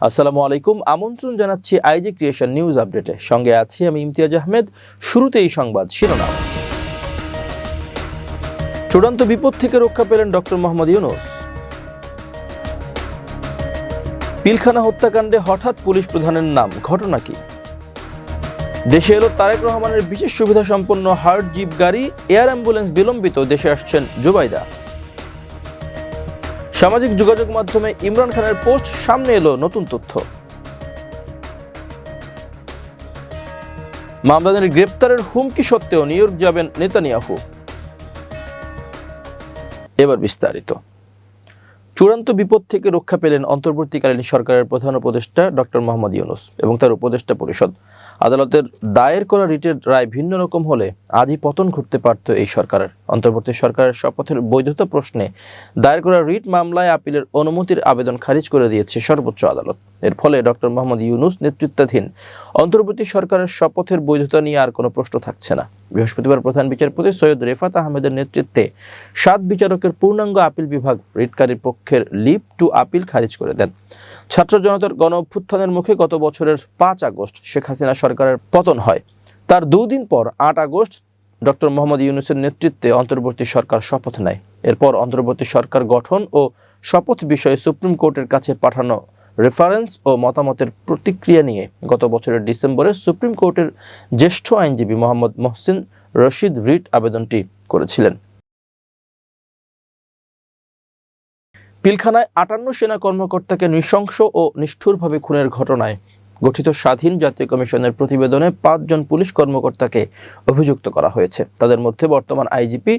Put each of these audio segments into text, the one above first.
আসসালামু আলাইকুম, আমন্ত্রণ জানাচ্ছি আইজি ক্রিয়েশন নিউজ আপডেটে। সঙ্গে আছি আমি ইমতিয়াজ আহমেদ। শুরুতেই সংবাদ শিরোনাম। চূড়ান্ত বিপদ থেকে রক্ষা পেলেন ডক্টর মোহাম্মদ ইউনূস। পিলখানা হত্যাকাণ্ডে হঠাৎ পুলিশ প্রধানের নাম, ঘটনা কি? দেশে এলো তারেক রহমানের বিশেষ সুবিধা সম্পন্ন হার্ট জিপ গাড়ি, এয়ার অ্যাম্বুলেন্স বিলম্বিত, দেশে আসছেন জুবাইদা। সামাজিক যোগাযোগ মাধ্যমে ইমরান খানের পোস্ট, সামনে এলো নতুন তথ্য। মামলানের গ্রেপ্তারের হুমকি সত্ত্বেও নিউ ইয়র্ক যাবেন নেতানিয়াহু। এবার বিস্তারিত। চূড়ান্ত বিপদ থেকে রক্ষা পেলেন অন্তর্বর্তীকালীন সরকারের প্রধান উপদেষ্টা ডক্টর মোহাম্মদ ইউনূস এবং তার উপদেষ্টা পরিষদ। আদালতের দায়ের করা রিটের রায় ভিন্ন রকম হলে আজই পতন ঘটতে পারত এই সরকারের। অন্তর্বর্তী সরকারের শপথের বৈধতা প্রশ্নে দায়ের করা রিট মামলায় আপিলের অনুমতির আবেদন খারিজ করে দিয়েছে সর্বোচ্চ আদালত। এর ফলে ডক্টর মোহাম্মদ ইউনূস নেতৃত্বাধীন অন্তর্বর্তী সরকারের শপথের বৈধতা নিয়ে আর কোনো প্রশ্ন থাকছে না। বৃহস্পতিবার প্রধান বিচারপতি সৈয়দ রেফাত আহমেদের নেতৃত্বে 7 বিচারকের পূর্ণাঙ্গ আপিল বিভাগ রিটকারীর পক্ষের লিভ টু আপিল খারিজ করে দেন। ছাত্র জনতার গণ অভ্যুত্থানের মুখে গত বছরের 5 আগস্ট শেখ হাসিনা সরকারের পতন হয়। তার 2 দিন পর 8 আগস্ট ডক্টর মোহাম্মদ ইউনূসের নেতৃত্বে অন্তর্বর্তী সরকার শপথ নেয়। এরপর অন্তর্বর্তী সরকার গঠন ও শপথ বিষয়ে সুপ্রিম কোর্টের কাছে পাঠানো রেফারেন্স ও মতামতের প্রতিক্রিয়া নিয়ে গত বছরের ডিসেম্বরে সুপ্রিম কোর্টের জ্যেষ্ঠ আইনজীবী মোহাম্মদ মহসিন রশিদ রিট আবেদনটি করেছিলেন। পিলখানায় 58 সেনা কর্মকর্তাকে নৃশংস ও নিষ্ঠুরভাবে খুনের ঘটনায় গঠিত স্বাধীন জাতীয় কমিশনের প্রতিবেদনে 5 জন পুলিশ কর্মকর্তাকে অভিযুক্ত করা হয়েছে। তাদের মধ্যে বর্তমান আইজিপি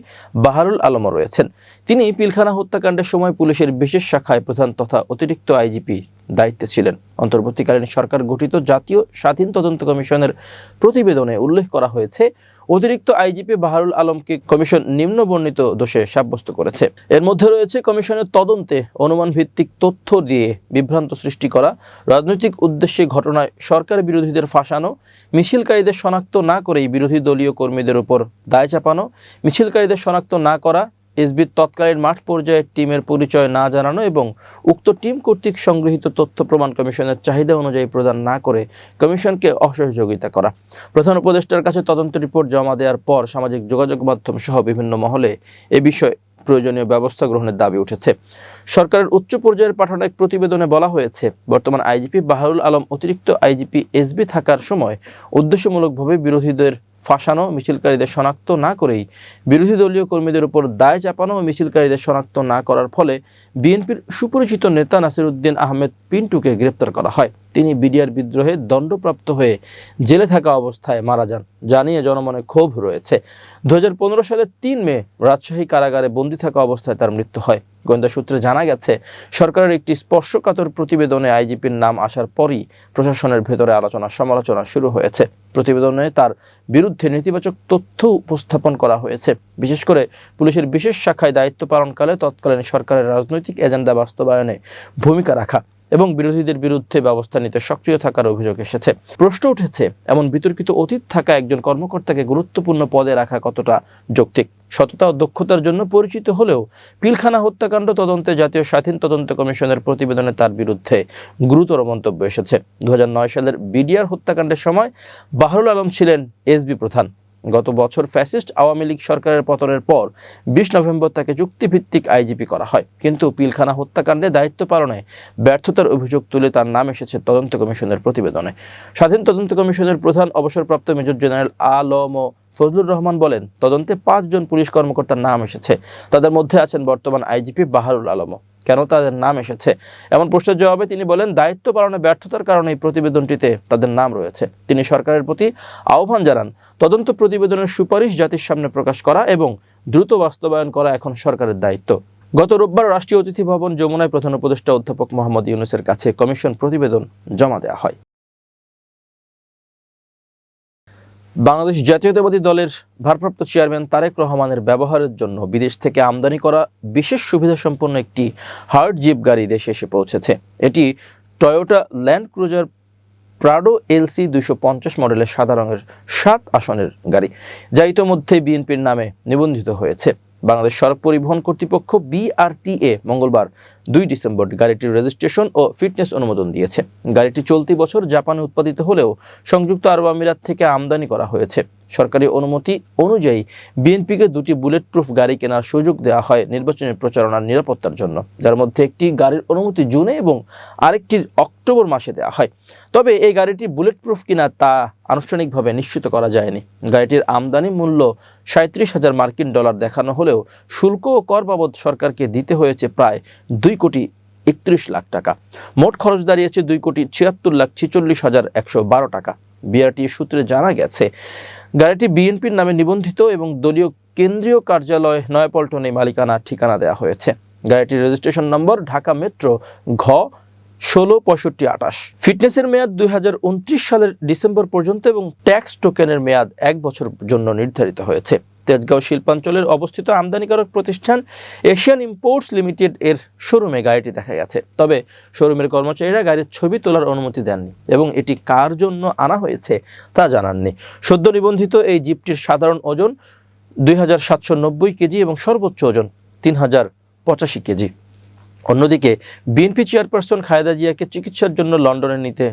বাহারুল আলমও রয়েছেন। তিনি পিলখানা হত্যাকাণ্ডের সময় পুলিশের বিশেষ শাখায় প্রধান তথা অতিরিক্ত আইজিপি দায়িত্বে ছিলেন। অন্তর্বর্তীকালীন সরকার গঠিত জাতীয় স্বাধীন তদন্ত কমিশনের প্রতিবেদনে উল্লেখ করা হয়েছে, অতিরিক্ত আইজিপি বাহারুল আলমকে কমিশন নিম্নবর্ণিত দোষে সাব্যস্ত করেছে। এর মধ্যে রয়েছে কমিশনের তদন্তে অনুমান ভিত্তিক তথ্য দিয়ে বিভ্রান্ত সৃষ্টি করা, রাজনৈতিক উদ্দেশ্যে ঘটনায় সরকার বিরোধীদের ফাঁসানো, মিছিলকারীদের শনাক্ত না করেই বিরোধী দলীয় কর্মীদের উপর দায় চাপানো, মিছিলকারীদের শনাক্ত না করা, এসবির তৎকালীন মাঠ পর্যায়ের টিমের পরিচয় না জানানো এবং উক্ত টিম কর্তৃক সংগৃহীত তথ্য প্রমাণ কমিশনের চাহিদা অনুযায়ী প্রদান না করে কমিশনকে অসহযোগিতা করা। প্রধান উপদেষ্টার কাছে তদন্ত রিপোর্ট জমা দেওয়ার পর সামাজিক যোগাযোগ মাধ্যম সহ বিভিন্ন মহলে এ বিষয়ে প্রয়োজনীয় ব্যবস্থা গ্রহণের দাবি উঠেছে। সরকারের উচ্চ পর্যায়ের পাঠানো এক প্রতিবেদনে বলা হয়েছে, বর্তমান আইজিপি বাহারুল আলম অতিরিক্ত আইজিপি এসবি থাকার সময় উদ্দেশ্যমূলকভাবে বিরোধীদের ফাঁসানো, মিছিলকারীদের শনাক্ত না করেই বিরোধী দলীয় কর্মীদের উপর দায় চাপানো ও মিছিলকারীদের শনাক্ত না করার ফলে বিএনপির সুপরিচিত নেতা নাসিরউদ্দিন আহমেদ পিন্টুকে গ্রেপ্তার করা হয়। তিনি বিডিআর বিদ্রোহে দণ্ডপ্রাপ্ত হয়ে জেলে থাকা অবস্থায় মারা যান, যা নিয়ে জনমনে ক্ষোভ রয়েছে। 2015 সালের 3 মে রাজশাহী কারাগারে বন্দী থাকা অবস্থায় তার মৃত্যু হয়। গোয়েন্দা সূত্রে জানা গেছে, সরকারের একটি স্পর্শকাতর প্রতিবেদনে আইজিপির নাম আসার পরই প্রশাসনের ভেতরে আলোচনা সমালোচনা শুরু হয়েছে। প্রতিবেদনে তার বিরুদ্ধে নেতিবাচক তথ্য উপস্থাপন করা হয়েছে, বিশেষ করে পুলিশের বিশেষ শাখায় দায়িত্ব পালনকালে তৎকালীন সরকারের রাজনৈতিক এজেন্ডা বাস্তবায়নে ভূমিকা রাখা এবং বিরোধীদের বিরুদ্ধে ব্যবস্থা নিতে সক্রিয় থাকার অভিযোগ এসেছে। প্রশ্ন উঠেছে, এমন বিতর্কিত অতীত থাকা একজন কর্মকর্তাকে গুরুত্বপূর্ণ পদে রাখা কতটা যৌক্তিক? সততা ও দক্ষতার জন্য পরিচিত হলেও পিলখানা হত্যাকাণ্ড তদন্তে জাতীয় স্বাধীন তদন্ত কমিশনের প্রতিবেদনে তার বিরুদ্ধে গুরুতর মন্তব্য এসেছে। 2009 সালের বিডিআর হত্যাকাণ্ডের সময় বাহারুল আলম ছিলেন এসবি প্রধান। গত বছর ফ্যাসিস্ট আওয়ামী লীগ সরকারের পতনের পর 20 নভেম্বর তাকে চুক্তিভিত্তিক আইজিপি করা হয়, কিন্তু পিলখানা হত্যাকাণ্ডে দায়িত্ব পালনে ব্যর্থতার অভিযোগ তুলে তার নাম এসেছে তদন্ত কমিশনের প্রতিবেদনে। স্বাধীন তদন্ত কমিশনের প্রধান অবসরপ্রাপ্ত মেজর জেনারেল আলম ফজলুর রহমান বলেন, তদন্তে 5 জন পুলিশ কর্মকর্তার নাম এসেছে। তাদের মধ্যে আছেন বর্তমান আইজিপি বাহারুল আলমও। কেন তাদের নাম এসেছে? এমন প্রশ্নের জবাবে তিনি বলেন, দায়িত্ব পালনে ব্যর্থতার কারণে এই প্রতিবেদনটিতে তাদের নাম রয়েছে। তিনি সরকারের প্রতি আহ্বান জানান, তদন্ত প্রতিবেদনের সুপারিশ জাতির সামনে প্রকাশ করা এবং দ্রুত বাস্তবায়ন করা এখন সরকারের দায়িত্ব। গত রোববার রাষ্ট্রীয় অতিথি ভবন যমুনায় প্রধান উপদেষ্টা অধ্যাপক মোহাম্মদ ইউনূসের কাছে কমিশন প্রতিবেদন জমা দেওয়া হয়। বাংলাদেশ জাতীয়তাবাদী দলের ভারপ্রাপ্ত চেয়ারম্যান তারেক রহমানের ব্যবহারের জন্য বিদেশ থেকে আমদানি করা বিশেষ সুবিধা সম্পন্ন একটি হার্ট জিপ গাড়ি দেশে এসে পৌঁছেছে। এটি Toyota land cruiser Prado LC 250 মডেলের সাদা রঙের 7 আসনের গাড়ি, যা ইতোমধ্যে বিএনপির নামে নিবন্ধিত হয়েছে। বাংলাদেশ সড়ক পরিবহন কর্তৃপক্ষ BRTA মঙ্গলবার 2 ডিসেম্বর গাড়িটির রেজিস্ট্রেশন ও ফিটনেস অনুমোদন দিয়েছে। গাড়িটি চলতি বছর জাপানে উৎপাদিত হলেও সংযুক্ত আরব আমিরাত থেকে আমদানি করা হয়েছে। সরকারি অনুমতি অনুযায়ী বিএনপিকে 2টি বুলেট প্রুফ গাড়ি কেনার সুযোগ দেওয়া হয় নির্বাচনী প্রচারণার নিরাপত্তার জন্য, যার মধ্যে একটি গাড়ির অনুমতি জুনে এবং আরেকটি অক্টোবর মাসে দেওয়া হয়। তবে এই গাড়িটি বুলেট প্রুফ কিনা তা আনুষ্ঠানিকভাবে নিশ্চিত করা যায়নি। গাড়িটির আমদানি মূল্য 37,000 মার্কিন ডলার দেখানো হলেও শুল্ক ও কর বাবদ সরকারকে দিতে হয়েছে প্রায় 2,31,00,000 টাকা। মোট খরচ দাঁড়িয়েছে 2,76,46,112 টাকা। বিআরটি সূত্রে জানা গেছে, গাড়িটি বিএনপির নামে নিবন্ধিত এবং দলীয় কেন্দ্রীয় কার্যালয় নয়াপল্টনে মালিকানা ঠিকানা দেওয়া হয়েছে। গাড়িটির রেজিস্ট্রেশন নম্বর ঢাকা মেট্রো ঘ 166528। ফিটনেসের মেয়াদ 2029 সালের ডিসেম্বর পর্যন্ত এবং ট্যাক্স টোকেনের মেয়াদ 1 বছর জন্য নির্ধারিত হয়েছে। তেজগাঁও শিল্পাঞ্চলের অবস্থিত আমদানিকারক প্রতিষ্ঠান এশিয়ান ইম্পোর্টস লিমিটেড এর শোরুমে গাড়িটি দেখা গেছে। তবে শোরুমের কর্মচারীরা গাড়ির ছবি তোলার অনুমতি দেননি এবং এটি কার জন্য আনা হয়েছে তা জানাননি। সদ্য নিবন্ধিত এই জিপটির সাধারণ ওজন 2,790 কেজি এবং সর্বোচ্চ ওজন 3,085 কেজি। অন্যদিকে বিএনপি চেয়ারপারসন খালেদা জিয়াকে চিকিৎসার জন্য লন্ডনে নিতে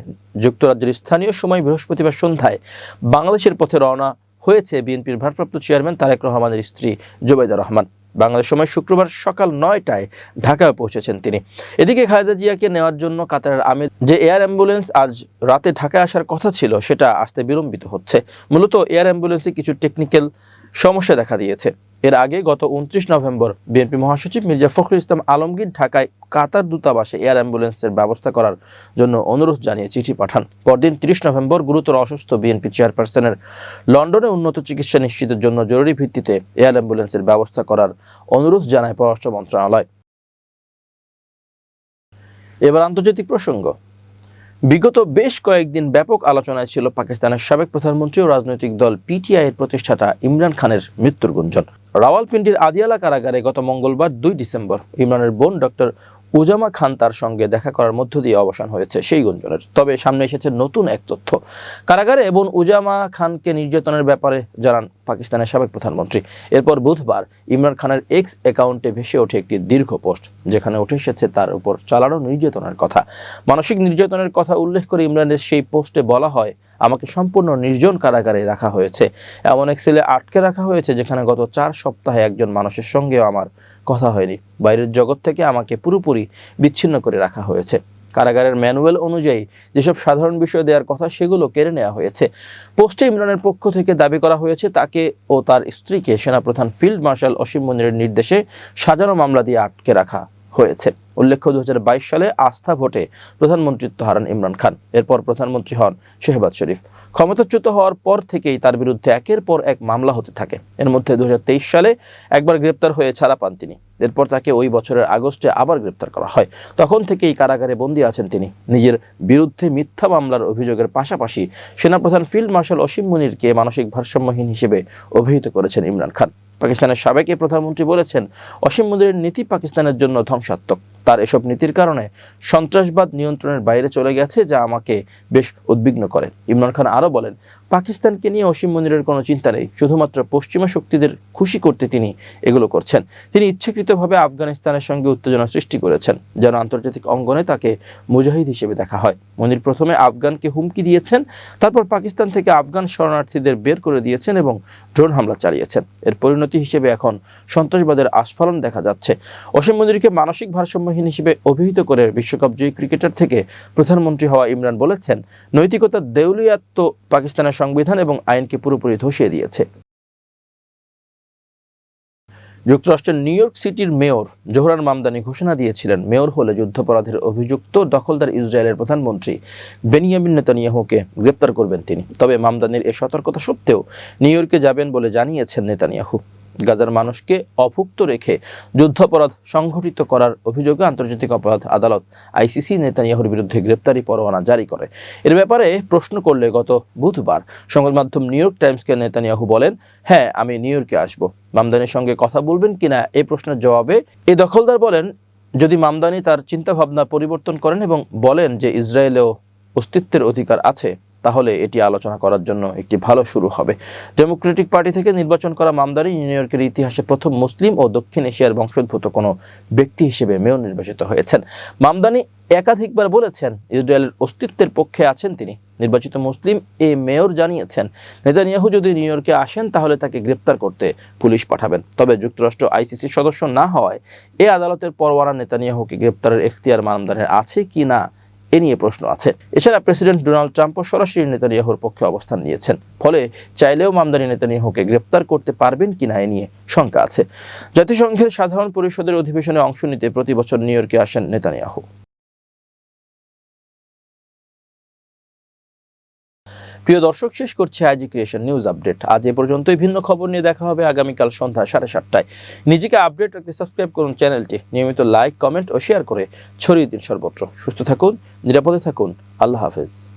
যুক্তরাজ্যের স্থানীয় সময় বৃহস্পতিবার সন্ধ্যায় বাংলাদেশের পথে রওনা হয়েছে বিএনপির ভারপ্রাপ্ত চেয়ারম্যান তারেক রহমানের স্ত্রী জুবাইদা রহমান। বাংলাদেশ সময় শুক্রবার সকাল 9টায় ঢাকায় পৌঁছেছেন তিনি। এদিকে খালেদা জিয়াকে নেওয়ার জন্য কাতারের আমির যে এয়ার অ্যাম্বুলেন্স আজ রাতে ঢাকায় আসার কথা ছিল সেটা আসতে বিলম্বিত হচ্ছে। মূলত এয়ার অ্যাম্বুলেন্সে কিছু টেকনিক্যাল সমস্যা দেখা দিয়েছে। এর আগে গত 29 নভেম্বর বিএনপি মহাসচিব মির্জা ফখরুল ইসলাম আলমগীর ঢাকায় কাতার দূতাবাসে এয়ার অ্যাম্বুলেন্সের ব্যবস্থা করার জন্য অনুরোধ জানিয়ে চিঠি পাঠান। পরদিন 30 নভেম্বর গুরুতর অসুস্থ বিএনপি চেয়ারপারসনের লন্ডনে উন্নত চিকিৎসা নিশ্চিতের জন্য জরুরি ভিত্তিতে এয়ার অ্যাম্বুলেন্সের ব্যবস্থা করার অনুরোধ জানায় পররাষ্ট্র মন্ত্রণালয়। এবার আন্তর্জাতিক প্রসঙ্গ। বিগত বেশ কয়েকদিন ব্যাপক আলোচনায় ছিল পাকিস্তানের সাবেক প্রধানমন্ত্রী ও রাজনৈতিক দল পিটিআই এর প্রতিষ্ঠাতা ইমরান খানের মৃত্যুর গুঞ্জন। রাওয়ালপিন্ডির আদিয়ালা কারাগারে গত মঙ্গলবার 2 ডিসেম্বর ইমরানের বোন ডক্টর উজামা খান তার সঙ্গে দেখা করার মধ্য দিয়ে অবসান হয়েছে সেই গুঞ্জনের। তবে সামনে এসেছে নতুন এক তথ্য। কারাগারে বোন উজামা খানকে নির্যাতনের ব্যাপারে জানান পাকিস্তানের সাবেক প্রধানমন্ত্রী। এরপর বুধবার ইমরান খানের এক্স অ্যাকাউন্টে ভেসে ওঠে একটি দীর্ঘ পোস্ট, যেখানে উঠে এসেছে তার উপর চালানো নির্যাতনের কথা। মানসিক নির্যাতনের কথা উল্লেখ করে ইমরানের সেই পোস্টে বলা হয়, আমাকে সম্পূর্ণ নির্জন কারাগারে রাখা হয়েছে। এমন এক সেলে আটকে রাখা হয়েছে যেখানে গত 4 সপ্তাহে একজন মানুষের সঙ্গেও আমার কথা হয়নি। বাইরের জগৎ থেকে আমাকে পুরোপুরি বিচ্ছিন্ন করে রাখা হয়েছে। কারাগারের ম্যানুয়াল অনুযায়ী যেসব সাধারণ বিষয় দেওয়ার কথা সেগুলো কেড়ে নেওয়া হয়েছে। পোস্টে ইমরানের পক্ষ থেকে দাবি করা হয়েছে তাকে ও তার স্ত্রীকে সেনাপ্রধান ফিল্ড মার্শাল অসীম মুনিরের নির্দেশে সাজানো মামলা দিয়ে আটকে রাখা হয়েছে। উল্লেখ্য 2022 সালে আস্থা ভোটে প্রধানমন্ত্রিত্ব হারান ইমরান খান। এরপর প্রধানমন্ত্রী হন শেহবাজ শরীফ। ক্ষমতাচ্যুত হওয়ার পর থেকেই তার বিরুদ্ধে একের পর এক মামলা হতে থাকে। এর মধ্যে 2023 সালে একবার গ্রেপ্তার হয়ে ছাড়া পান তিনি। এরপর তাকে ওই বছরের আগস্টে আবার গ্রেপ্তার করা হয়। তখন থেকেই কারাগারে বন্দী আছেন তিনি। নিজের বিরুদ্ধে মিথ্যা মামলার অভিযোগের পাশাপাশি সেনাপ্রধান ফিল্ড মার্শাল অসীম মুনিরকে মানসিক ভারসাম্যহীন হিসেবে অভিহিত করেছেন ইমরান খান। পাকিস্তানের সাবেক প্রধানমন্ত্রী বলেছেন, অসীম মুনিরের নীতি পাকিস্তানের জন্য ধ্বংসাত্মক। তার এসব নীতির কারণে সন্ত্রাসবাদ নিয়ন্ত্রণের বাইরে চলে গেছে, যা আমাকে বেশ উদ্বিগ্ন করে। ইমরান খান আরও বলেন, পাকিস্তানকে নিয়ে অসীম মুনিরের কোনো চিন্তা নেই, শুধুমাত্র পশ্চিমা শক্তিদের খুশি করতে তিনি এগুলো করছেন। তিনি ইচ্ছাকৃতভাবে আফগানিস্তানের সঙ্গে উত্তেজনা সৃষ্টি করেছেন যেন আন্তর্জাতিক অঙ্গনে তাকে মুজাহিদ হিসেবে দেখা হয়। মুনির প্রথমে আফগানকে হুমকি দিয়েছেন, তারপর পাকিস্তান থেকে আফগান শরণার্থীদের বের করে দিয়েছেন এবং ড্রোন হামলা চালিয়েছেন। এর পরিণতি হিসেবে এখন সন্ত্রাসবাদের আস্ফালন দেখা যাচ্ছে। অসীম মুনিরকে মানসিক ভারসাম্যহীন হিসেবে অভিহিত করে বিশ্বকাপ জয়ী ক্রিকেটার থেকে প্রধানমন্ত্রী হওয়া ইমরান বলেছেন, নৈতিকতার দেউলিয়াত্ব পাকিস্তানের সংবিধান এবং আইনকে পুরোপুরি ধসিয়ে দিয়েছে। যুক্তরাষ্ট্রের নিউ ইয়র্ক সিটির মেয়র জোহরান মামদানি ঘোষণা দিয়েছিলেন, মেয়র হলে যুদ্ধাপরাধের অভিযুক্ত দখলদার ইসরায়েলের প্রধানমন্ত্রী বেনিয়ামিন নেতানিয়াহুকে গ্রেপ্তার করবেন তিনি। তবে মামদানির এই সতর্কতা সত্ত্বেও নিউ ইয়র্কে যাবেন বলে জানিয়েছেন নেতানিয়াহু। গাজার মানুষকে অভুক্ত রেখে যুদ্ধাপরাধ সংঘটিত করার অভিযোগে আন্তর্জাতিক অপরাধ আদালত আইসিসি নেতানিয়াহুর বিরুদ্ধে গ্রেপ্তারি পরোয়ানা জারি করে। এর ব্যাপারে প্রশ্ন করলে গত বুধবার সংবাদ মাধ্যম নিউ ইয়র্ক টাইমসকে নেতানিয়াহু বলেন, হ্যাঁ, আমি নিউ ইয়র্কে আসবো। মামদানির সঙ্গে কথা বলবেন কিনা এই প্রশ্নের জবাবে এই দখলদার বলেন, যদি মামদানি তার চিন্তাভাবনা পরিবর্তন করেন এবং বলেন যে ইসরায়েলেও অস্তিত্বের অধিকার আছে, তাহলে এটি আলোচনা করার জন্য একটি ভালো শুরু হবে। ডেমোক্রেটিক পার্টি থেকে নির্বাচন করা মামদানি নিউ ইয়র্কের ইতিহাসে প্রথম মুসলিম ও দক্ষিণ এশিয়ার বংশোদ্ভূত কোনো ব্যক্তি হিসেবে মেয়র নির্বাচিত হয়েছেন। মামদানি একাধিকবার বলেছেন ইসরায়েলের অস্তিত্বের পক্ষে আছেন তিনি। নির্বাচিত মুসলিম এই মেয়র জানিয়েছেন, নেতানিয়াহু যদি নিউ ইয়র্কে আসেন তাহলে তাকে গ্রেপ্তার করতে পুলিশ পাঠাবেন। তবে যুক্তরাষ্ট্র আইসিসির সদস্য না হওয়ায় এই আদালতের পরোয়ানা নেতানিয়াহুকে গ্রেপ্তারের এখতিয়ার মামদানির আছে কি না এ নিয়ে প্রশ্ন আছে। এছাড়া প্রেসিডেন্ট ডোনাল্ড ট্রাম্পও সরাসরি নেতানিয়াহুর পক্ষে অবস্থান নিয়েছেন, ফলে চাইলেও মামদানি নেতানিয়াহুকে গ্রেপ্তার করতে পারবেন কিনা এ নিয়ে শঙ্কা আছে। জাতিসংঘের সাধারণ পরিষদের অধিবেশনে অংশ নিতে প্রতি বছর নিউ ইয়র্কে আসেন নেতানিয়াহু। প্রিয় দর্শক, শেষ করছে আইজি ক্রিয়েশন নিউজ আপডেট। আজ এ পর্যন্তই। ভিন্ন খবর নিয়ে দেখা হবে আগামীকাল সন্ধ্যা 7:30টায়। নিজেকে আপডেট রাখতে সাবস্ক্রাইব করুন চ্যানেলটি, নিয়মিত লাইক, কমেন্ট ও শেয়ার করে ছড়িয়ে দিন সর্বত্র। সুস্থ থাকুন, নিরাপদে থাকুন। আল্লাহ হাফেজ।